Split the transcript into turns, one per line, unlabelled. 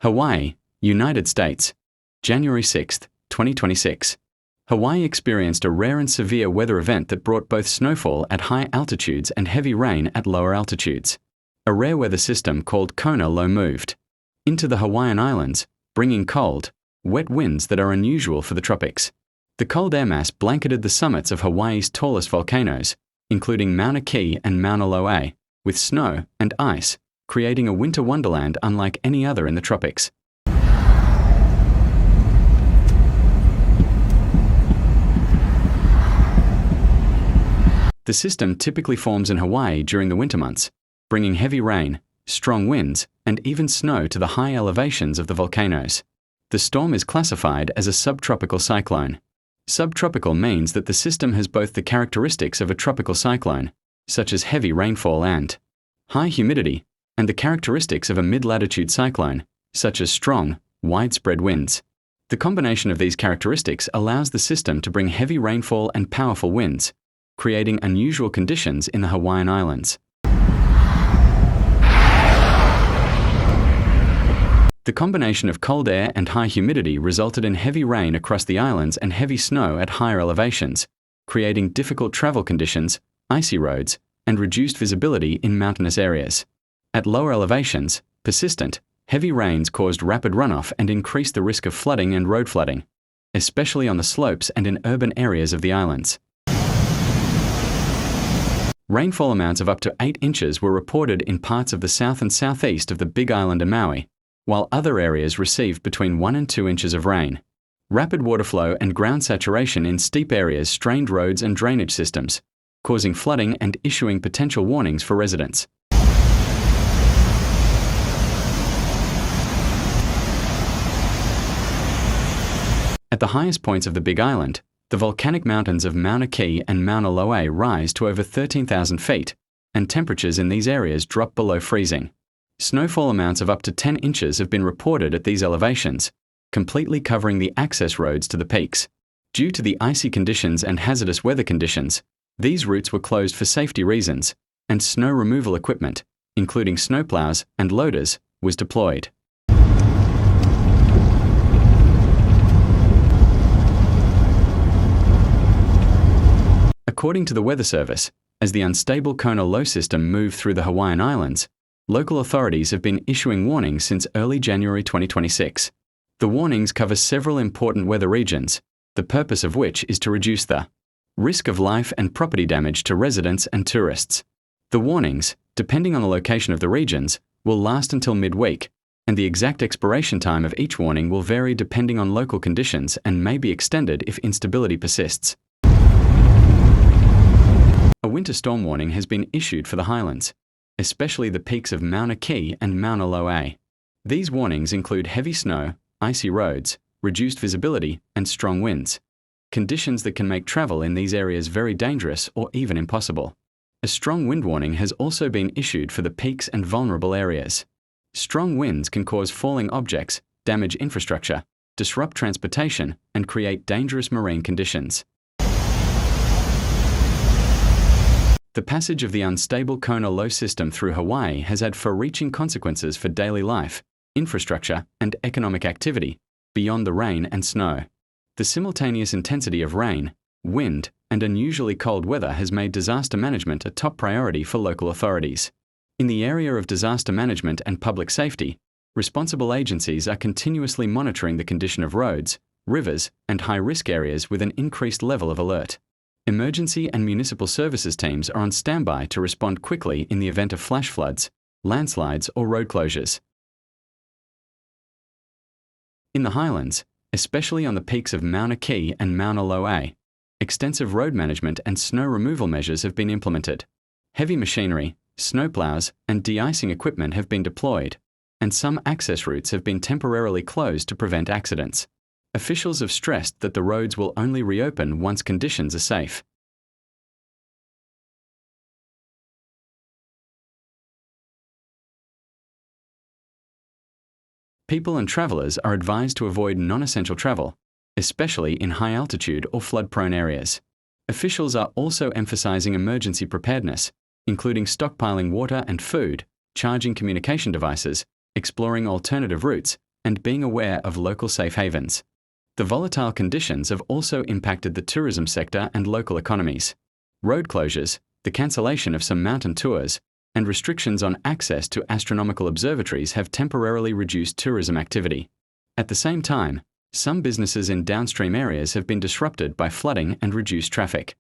Hawaii, United States, January 6, 2026. Hawaii experienced a rare and severe weather event that brought both snowfall at high altitudes and heavy rain at lower altitudes. A rare weather system called Kona Low moved into the Hawaiian Islands, bringing cold, wet winds that are unusual for the tropics. The cold air mass blanketed the summits of Hawaii's tallest volcanoes, including Mauna Kea and Mauna Loa, with snow and ice, creating a winter wonderland unlike any other in the tropics. The system typically forms in Hawaii during the winter months, bringing heavy rain, strong winds, and even snow to the high elevations of the volcanoes. The storm is classified as a subtropical cyclone. Subtropical means that the system has both the characteristics of a tropical cyclone, such as heavy rainfall and high humidity, and the characteristics of a mid-latitude cyclone, such as strong, widespread winds. The combination of these characteristics allows the system to bring heavy rainfall and powerful winds, creating unusual conditions in the Hawaiian Islands. The combination of cold air and high humidity resulted in heavy rain across the islands and heavy snow at higher elevations, creating difficult travel conditions, icy roads, and reduced visibility in mountainous areas. At lower elevations, persistent, heavy rains caused rapid runoff and increased the risk of flooding and road flooding, especially on the slopes and in urban areas of the islands. Rainfall amounts of up to 8 inches were reported in parts of the south and southeast of the Big Island of Maui, while other areas received between 1 and 2 inches of rain. Rapid water flow and ground saturation in steep areas strained roads and drainage systems, causing flooding and issuing potential warnings for residents. At the highest points of the Big Island, the volcanic mountains of Mauna Kea and Mauna Loa rise to over 13,000 feet, and temperatures in these areas drop below freezing. Snowfall amounts of up to 10 inches have been reported at these elevations, completely covering the access roads to the peaks. Due to the icy conditions and hazardous weather conditions, these routes were closed for safety reasons, and snow removal equipment, including snowplows and loaders, was deployed. According to the Weather Service, as the unstable Kona Low system moved through the Hawaiian Islands, local authorities have been issuing warnings since early January 2026. The warnings cover several important weather regions, the purpose of which is to reduce the risk of life and property damage to residents and tourists. The warnings, depending on the location of the regions, will last until midweek, and the exact expiration time of each warning will vary depending on local conditions and may be extended if instability persists. A winter storm warning has been issued for the highlands, especially the peaks of Mauna Kea and Mauna Loa. These warnings include heavy snow, icy roads, reduced visibility, and strong winds, conditions that can make travel in these areas very dangerous or even impossible. A strong wind warning has also been issued for the peaks and vulnerable areas. Strong winds can cause falling objects, damage infrastructure, disrupt transportation, and create dangerous marine conditions. The passage of the unstable Kona Low system through Hawaii has had far-reaching consequences for daily life, infrastructure, and economic activity, beyond the rain and snow. The simultaneous intensity of rain, wind, and unusually cold weather has made disaster management a top priority for local authorities. In the area of disaster management and public safety, responsible agencies are continuously monitoring the condition of roads, rivers, and high-risk areas with an increased level of alert. Emergency and municipal services teams are on standby to respond quickly in the event of flash floods, landslides, or road closures. In the highlands, especially on the peaks of Mauna Kea and Mauna Loa, extensive road management and snow removal measures have been implemented. Heavy machinery, snowplows, and de-icing equipment have been deployed, and some access routes have been temporarily closed to prevent accidents. Officials have stressed that the roads will only reopen once conditions are safe. People and travelers are advised to avoid non-essential travel, especially in high-altitude or flood-prone areas. Officials are also emphasizing emergency preparedness, including stockpiling water and food, charging communication devices, exploring alternative routes, and being aware of local safe havens. The volatile conditions have also impacted the tourism sector and local economies. Road closures, the cancellation of some mountain tours, and restrictions on access to astronomical observatories have temporarily reduced tourism activity. At the same time, some businesses in downstream areas have been disrupted by flooding and reduced traffic.